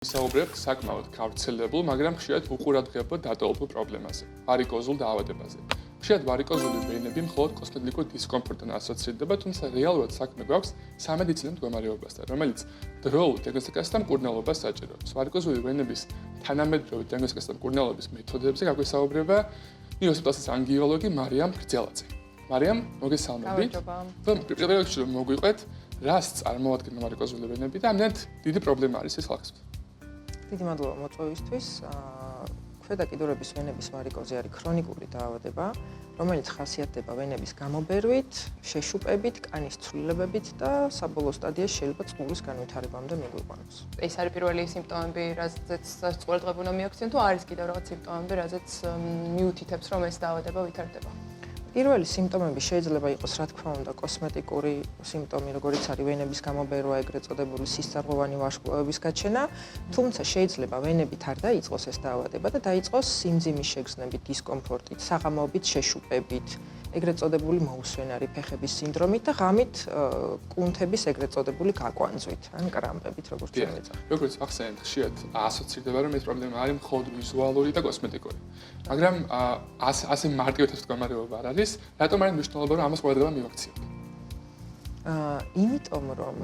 ვისაუბრებთ საკმაოდ გავრცელებულ, მაგრამ ხშირად უყურადღებო დატოვებულ პრობლემაზე, ვარიკოზულ დაავადებაზე. ხშირად ვარიკოზული ვენები მხოლოდ კოსმეტიკურ დისკომფორტთან ასოცირდება, თუმცა რეალურად საქმე გვაქვს სამედიცინო მდგომარეობასთან, რომელიც დროულ დიაგნოსტიკასა და მკურნალობას საჭიროებს. ვარიკოზული ვენების თანამედროვე დიაგნოსტიკასა და მკურნალობის მეთოდებზე გაგვესაუბრება ნიოსპიტალის ანგიოლოგი მარიამ გრძელაძე. მარიამ, მოგესალმებით. პირველ რიგში მოგვიყვეთ, რას წარმოადგენენ ვარიკოზული ვენები და ამდენად დიდი პრობლემა არის ეს ხალხისთვის. დიდი მადლობა მოწვევისთვის. ქვედაკიდურების ვენების ვარიკოზი არის ქრონიკული დაავადება, რომელიც ხასიათდება ვენების გამობერვით, შეშუპებით, კანის ცვლილებებით და საბოლოო სტადიაში შეიძლება წყურის განვითარებამდე მიგვიყვანოს. ეს არის პირველი სიმპტომები, რაზეც ყურადღება უნდა მიაქციონ, თუ არის კიდევ რაღაც სიმპტომები, რაზეც მიუთითებს, რომ ეს დაავადება ვითარდება. პირველი სიმპტომები შეიძლება იყოს, რა თქმა უნდა, კოსმეტიკური სიმპტომი, როგორიც არის ვენების გამობერვა, ეგრეთ წოდებული სისწარღვოვანი ვარსკვლავების გაჩენა, თუმცა შეიძლება ვენებით არ დაიწყოს ეს დაავადება და დაიწყოს სიმძიმის შეგრძნებით, დისკომფორტით, საღამოობით შეშუპებით, ეგრეთ წოდებული მოუსვენარი ფეხების სინდრომით და ღამით კუნთების ეგრეთ წოდებული გაკვანძვით, ან კრამპებით, როგორც ჩვენ ვეძახით. როგორც ახსენეთ, ხშირად ასოცირდება, რომ ეს პრობლემა არის მხოლოდ ვიზუალური და კოსმეტიკური. მაგრამ ასე მარტივად ეს მდგომარეობა არ არის, რატომ არის მნიშვნელობა, რომ ამას ყურადღება მივაქციოთ? იმიტომ რომ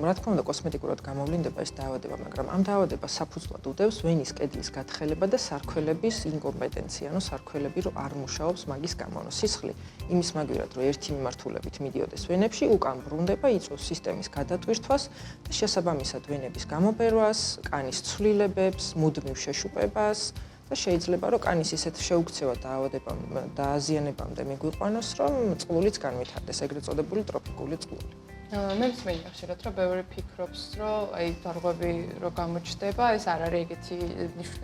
რა თქმა უნდა კოსმეტიკურად გამოვლინდება ეს დაავადება, მაგრამ ამ დაავადებას საფუძვლად უდევს ვენის კედლის გათხელება და სარქველების ინკომპეტენცია, ანუ სარქველები რო არ მუშაობს მაგის გამო. სისხლი იმის მაგივრად რომ ერთი მიმართულებით მიდიოდეს ვენებში, უკან ბრუნდება, იწვევს სისტემის გადატვირთვას და შესაბამისად ვენების გამობერვას, კანის ცვლილებებს, მუდმივ შეშუპებას და შეიძლება რომ კანის ისეთ შეუქცევა დააზიანებამდე მიგვიყვანოს, რომ წყლულიც განვითარდეს, ეგრეთ წოდებული ტროფიკული წყლული. მე მსმენია ხშირად, რომ ბევრი ფიქრობს, რომ აი დარღვევი რო გამოჩნდება, ეს არ არის ეგეთი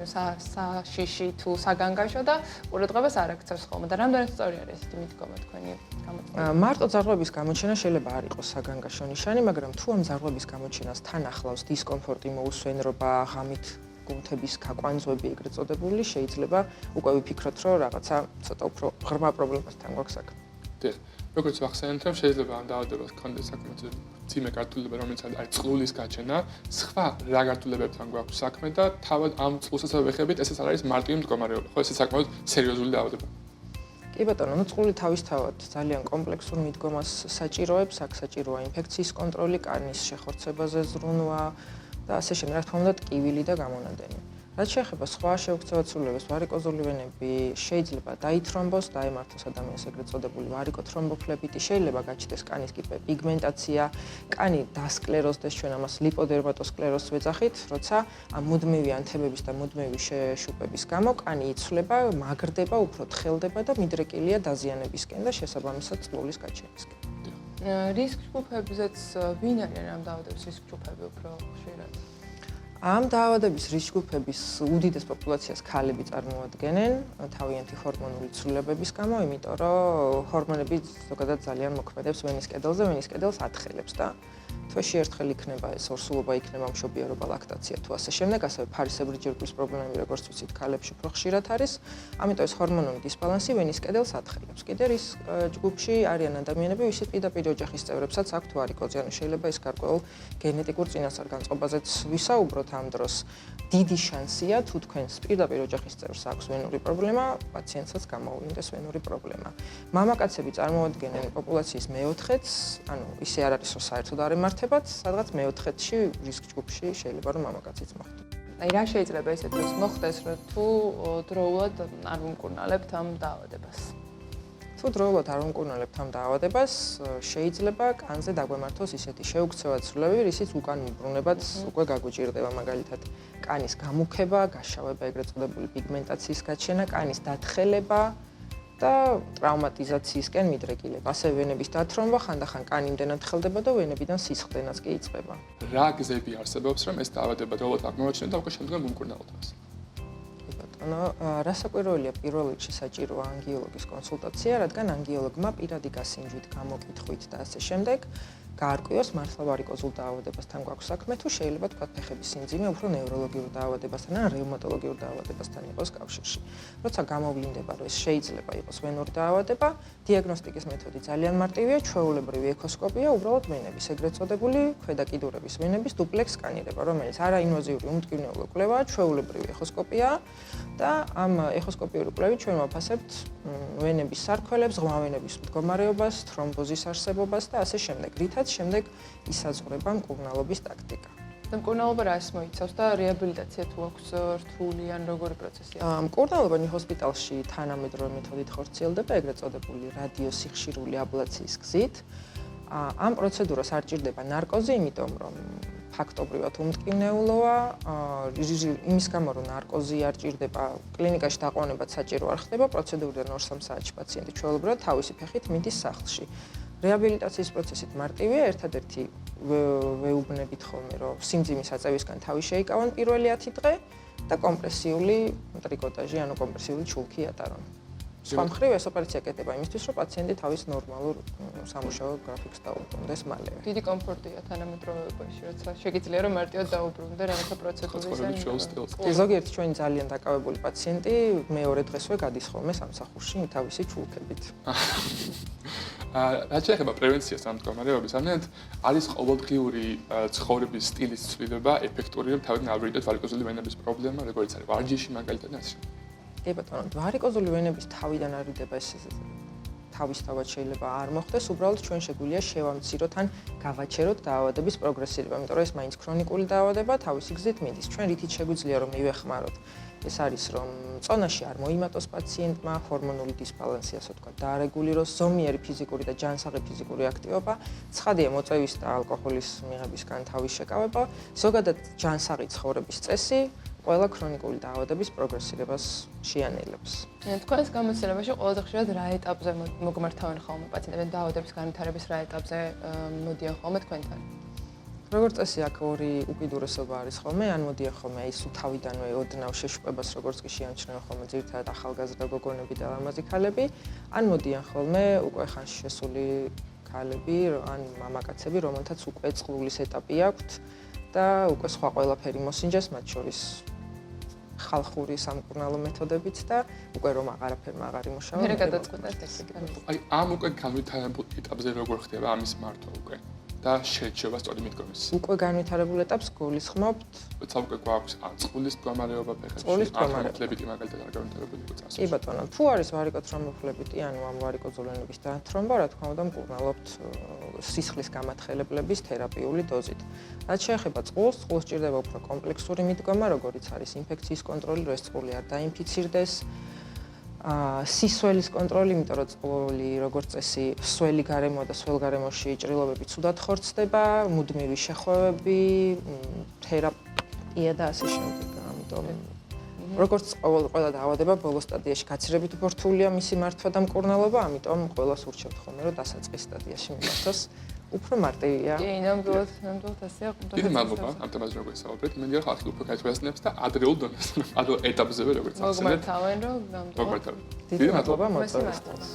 საშიში თუ საგანგაშო და ყურადღებას არ აქცევს ხოლმე. და რამდენად სწორი არის ესეთი მიდგომა თქვენი გამოწვევა? მარტო ძარღვების გამოჩენა შეიძლება არ იყოს საგანგაშო ნიშანი, მაგრამ თუ ამ ძარღვების გამოჩენას თან ახლავს დისკომფორტი, მოუსვენრობა, ღამით კუნთების გაკვანძვები ეგრეთ წოდებული, შეიძლება უკვე ვიფიქროთ, რომ რაღაცა ცოტა უფრო ღრმა პრობლემასთან გვაქვს საქმე. დიახ, როგორც ახსენეთ, რომ შეიძლება ამ დაავადებას ჰქონდეს საკმაოდ მძიმე გართულება, რომელიც არის წყლულის გაჩენა, სხვა რა გართულებებთან გვაქვს საქმე და თავად ამ წყლუსაც ვეხებით, ესეც არ არის მარტივი მდგომარეობა, ხო, ეს საკმაოდ სერიოზული დაავადება. კი ბატონო, წყლული თავისთავად ძალიან კომპლექსურ მიდგომას საჭიროებს, აქ საჭიროა ინფექციის კონტროლი, კანის შეხორცებაზე ზრუნვა და ასე შემდეგ, რა თქმა უნდა, ტკივილი და გამონადენი. რაც შეეხება სხვა შეუქცევად ცვლილებებს, ვარიკოზული ვენები შეიძლება დაითრომბოს, დაემართოს ადამიანს ეგრეთ წოდებული ვარიკოთრომბოფლებიტი, შეიძლება გაჩნდეს კანის პიგმენტაცია, კანი დასკლეროზდეს, ჩვენ ამას ლიპოდერმატოსკლეროზს ვეძახით, როცა ამ მუდმივი ანთებების და მუდმივი შეშუპების გამო კანი იცვლება, მაგრდება, უფრო თხელდება და მიდრეკილია დაზიანებისკენ და შესაბამისად წყლულის გაჩენისკენ. რისკ ჯგუფებზეც ვინ არიან ამ დაავადების რისკ ჯგუფები უფრო ხშირად? ამ დაავადების რისკ ჯგუფების უდიდეს პოპულაციას ქალები წარმოადგენენ თავიანთი ჰორმონული ცვლილებების გამო, იმიტომ რომ ჰორმონები ზოგადად ძალიან მოქმედებს ვენის კედელზე, ვენის კედელს ათხელებს და თვეში ერთხელ იქნება ეს ორსულობა, იქნება მშობიარობა, ლაქტაცია თუ ასე შემდეგ, ასევე ფარისებრი ჯირკვლის პრობლემები, როგორც ვიცით, ქალებში უფრო ხშირად არის. ამიტომ ეს ჰორმონული დისბალანსი ვენის კედელს ათხელებს. კიდევ ის ჯგუფში არიან ადამიანები, ვისით პირდაპირ ოჯახის წევრებსაც აქვთ ვარიკოზი, ანუ შეიძლება ეს გარკვეულ გენეტიკურ წინასწარ-განწყობაზეც ვისაუბროთ ამ დროს. დიდი შანსია, თუ თქვენს პირდაპირ ოჯახის წევრს აქვს ვენური პრობლემა, პაციენტსაც გამოუვლინდეს ვენური პრობლემა. მამაკაცები წარმოადგენენ პოპულაციის მეოთხედს, ანუ ისე არ არის, რომ საერთოდ არ ემართებათ, სადღაც მეოთხედში რისკ ჯგუფში შეიძლება რომ მამაკაციც მოხვდეს. აი რა შეიძლება ესეთ დროს მოხდეს, რომ თუ დროულად არ ვიმკურნალებთ ამ დაავადებას? თუ დროულად არ ვიმკურნალებთ ამ დაავადებას, შეიძლება კანზე დაგვემართოს ისეთი შეუქცევად ცვლილებები, რისიც უკან მიბრუნებაც უკვე გაგვიჭირდება, მაგალითად, კანის გამუქება, გაშავება, ეგრეთ წოდებული პიგმენტაციის გაჩენა, კანის დათხელება და ტრავმატიზაციისკენ მიდრეკილება. ასევე ვენების დათრომვა, ხანდახან კანი იმდენად თხელდება და ვენებიდან სისხლდენაც კი იწყება. რა გზები არსებობს, რომ ეს დაავადება დროულად აღმოაჩინოთ და უკვე შემდგომ ვიმკურნალოთ მას? რასაკვირველია, პირველ რიგში საჭიროა ანგიოლოგის კონსულტაცია, რადგან ანგიოლოგმა პირადი გასინჯვით, გამოკითხვით და ასე შემდეგ გაარკვიოს მართლა ვარიკოზულ დაავადებასთან გვაქვს საქმე თუ შეიძლება თქვა ფეხების სიმძიმე უფრო ნევროლოგიურ დაავადებასთან ან რევმატოლოგიურ დაავადებასთან იყოს კავშირში. როცა გამოვლინდება რომ ეს შეიძლება იყოს ვენური დაავადება, დიაგნოსტიკის მეთოდი ძალიან მარტივია, ჩვეულებრივი ექოსკოპია, უბრალოდ ვენების ეგრეთ წოდებული ქვედაკიდურების ვენების დუპლექს სკანირება, რომელიც არაინვაზიური უმტკივნეულო კვლევაა, ჩვეულებრივი ექოსკოპია და ამ ექოსკოპიური კვლევით ჩვენ ვაფასებთ ვენების სარქველებს, ღრმავენების მდგომარეობას, თრომბოზის არსებობას და ასე შემდეგ. რითაც შემდეგ ისაზღვრება მკურნალობის ტაქტიკა. და მკურნალობა რას მოიცავს და რეაბილიტაცია თუ აქვს რთული ან როგორი პროცესია? მკურნალობა ჰოსპიტალში თანამედროვე მეთოდით ხორციელდება, ეგრეთ წოდებული რადიოსიხშირული აბლაციის გზით. ამ პროცედურას არ ჭირდება ნარკოზი, იმიტომ რომ ფაქტობრივად უმტკივნეულოა, იმის გამო რომ ნარკოზი არ ჭირდება, კლინიკაში დაყვანებაც საჭირო არ ხდება, პროცედურიდან 2-3 საათში პაციენტი ჩვეულებრივად თავისი ფეხით მიდის სახლში. რეაბილიტაციის პროცესით მარტივია, ერთადერთი ვეუბნებით ხოლმე, რომ სიმძიმის აწევისგან თავი შეიკავონ პირველი 10 დღე და კომპრესიული ტრიკოტაჟი, ანუ კომპრესიული ჩულკი ატარონ. სხვა მხრივ ეს ოპერაცია კეთდება იმისთვის, რომ პაციენტი თავის ნორმალურ სამუშაო გრაფიკს დაუბრუნდეს მალევე. დიდი კომფორტია თანამედროვეობაში, როცა შეგიძლია რომ მარტივად დაუბრუნდე რაღაცა პროცედურისგან. ზოგიერთი ჩვენი ძალიან დაკავებული პაციენტი მეორე დღესვე გადის ხოლმე სამსახურში თავისი ჩულკებით. რაც შეეხება პრევენციას ამ მდგომარეობის, ამიტომ არის ყოველდღიური ცხოვრების სტილის ცვლილება ეფექტური, რომ თავიდან ავირიდოთ ვარიკოზული ვენების პრობლემა, როგორც არის ვარჯიში მაგალითად ასე. კი ბატონო, ვარიკოზული ვენების თავიდან არიდება ეს თავისთავად შეიძლება არ მოხდეს, უბრალოდ ჩვენ შეგვიძლია შევამციროთ ან გავაჩეროთ დაავადების პროგრესირება, იმიტომ რომ ეს მაინც ქრონიკული დაავადება თავისი გზით მიდის. ჩვენ რითიც შეგვიძლია რომ მივეხმაროთ. ეს არის რომ წონაში არ მოიმატოს პაციენტმა, ჰორმონული დისბალანსი, ასე ვთქვათ, დაარეგულიროს, ზომიერი ფიზიკური და ჯანსაღი ფიზიკური აქტივობა, ცხადია მოწევის და ალკოჰოლის მიღებისგან თავის შეკავება, ზოგადად ჯანსაღი ცხოვრების წესი ყველა ქრონიკული დაავადების პროგრესირებას შეანელებს. თქვენს გამოცდილებაში ყველაზე ხშირად რა ეტაპზე მოგმართავენ ხოლმე პაციენტები დაავადების განვითარების რა ეტაპზე მოდიან ხოლმე თქვენთან? როგორც წესი, აქ ორი უკიდურესობა არის ხოლმე, ან მოდიან ხოლმე ის თავიდანვე ოდნავ შეშუპებას, როგორც კი შეამჩნევენ ხოლმე ძირითადად ახალგაზრდა გოგონები და ლამაზი ქალები, ან მოდიან ხოლმე უკვე ხანში შესული ქალები, ან მამაკაცები, რომელთაც უკვე წყლულის ეტაპი აქვთ და უკვე სხვა ყველაფერი მოსინჯეს, მათ შორის ხალხური სამკურნალო მეთოდებით და უკვე რომ აღარაფერმა აღარ იმუშავა. მე გადაწყვეტეთ ესე. აი ამ უკვე განვითარებულ ეტაპზე როგორ ხდება ამის მართვა უკვე და შეჩება სწორი მიდგომის. უკვე განვითარებულ ეტაპს გულისხმობთ. როცა უკვე გვაქვს წყლის მდგომარეობა ფეხებში, ათრომბოლებითი მაგალითად არ განვითარებული იყო წასვლა. კი ბატონო, თუ არის ვარიკოთრომბოფლებიტი, ანუ ამ ვარიკოზული ვენების დათრომბა, რა თქმა უნდა, მკურნალობთ სისხლის გამათხელებლების თერაპიული დოზით. რაც შეეხება წყულს ჭირდება უფრო კომპლექსური მიდგომა, როგორიც არის ინფექციის კონტროლი, რომ ეს წყული არ დაინფიცირდეს. სისვლის კონტროლი, იმიტომ რომ წყული როგორც წესი, სველი გარემო და სველგარემოში ჭრილობები ცუდად ხორცდება, მუდმივი შეხვევები, თერაპია და ასე შემდეგ. ამიტომ როგორც ყველა დაავადება ბოლო სტადიაში გაცილებით უფრო რთულია მისი მართვა და მკურნალობა, ამიტომ ყველას ურჩევთ ხოლმე, რომ დასაწყის სტადიაში მიმართოს. უფრო მარტივია. კი, ნამდვილად ასეა. დიდი მადლობა ამ თემაზე როგორ საუბრეთ. მე მგონია ხალხი უფრო გაითვალისწინებს და ადრეულ დონეზე, ადრეულ ეტაპზევე როგორც ახსენეთ. მოგმართავენ რომ ნამდვილად. მოგმართავენ. დიდი მადლობა მოწვევისთვის.